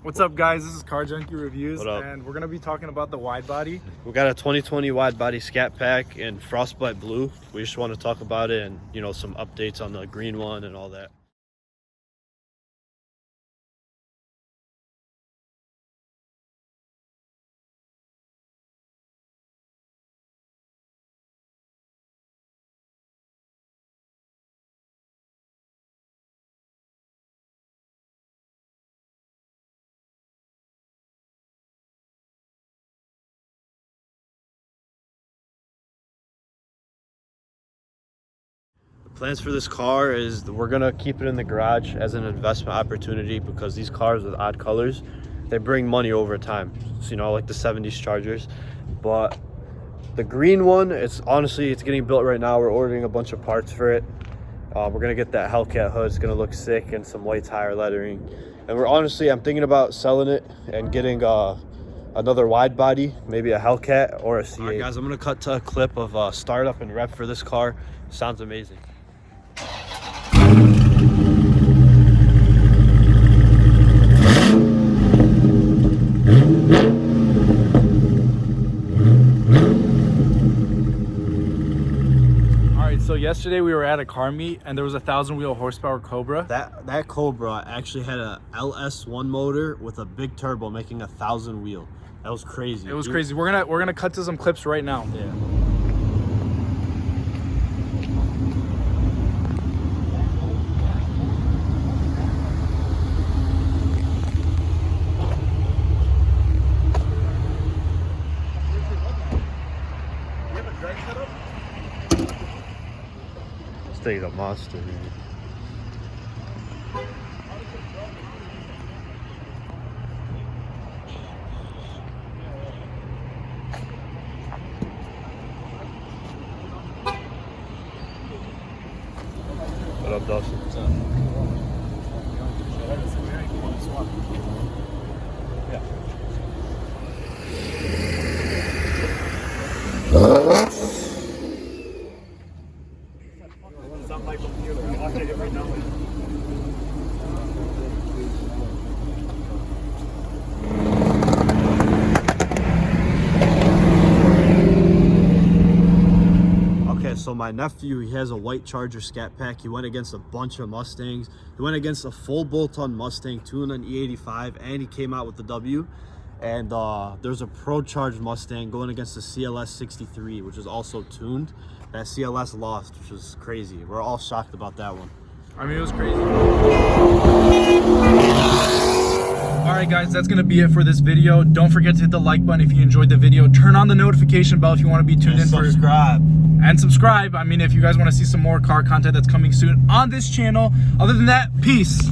What's up, guys? This is Car Junkie Reviews, What up? and we're gonna be talking about the wide body. We got a 2020 wide body scat pack in frostbite blue. We just want to talk about it and, you know, some updates on the green one and all that. Plans for this car is that we're gonna keep it in the garage as an investment opportunity because these cars with odd colors, they bring money over time. So, you know, like the 70s Chargers. But the green one, it's getting built right now. We're ordering a bunch of parts for it. We're gonna get that Hellcat hood. It's gonna look sick, and some white tire lettering. And I'm thinking about selling it and getting another wide body, maybe a Hellcat or a C8. All right, guys, I'm gonna cut to a clip of startup and rep for this car. Sounds amazing. So yesterday we were at a car meet, and there was a 1,000 horsepower Cobra. That Cobra actually had a LS1 motor with a big turbo making 1,000 wheel. That was crazy. It was crazy. We're gonna cut to some clips right now. Yeah. This thing's a monster, man. What up, Dawson? What's up? So my nephew, he has a white Charger scat pack. He went against a bunch of Mustangs. He went against a full bolt-on Mustang, tuned on E85, and he came out with the W. And there's a Pro Charged Mustang going against the CLS 63, which is also tuned. That CLS lost, which was crazy. We're all shocked about that one. I mean, it was crazy. All right, guys, that's gonna be it for this video. Don't forget to hit the like button if you enjoyed the video. Turn on the notification bell if you want to be tuned in for subscribe. I mean, if you guys want to see some more car content that's coming soon on this channel. Other than that, peace.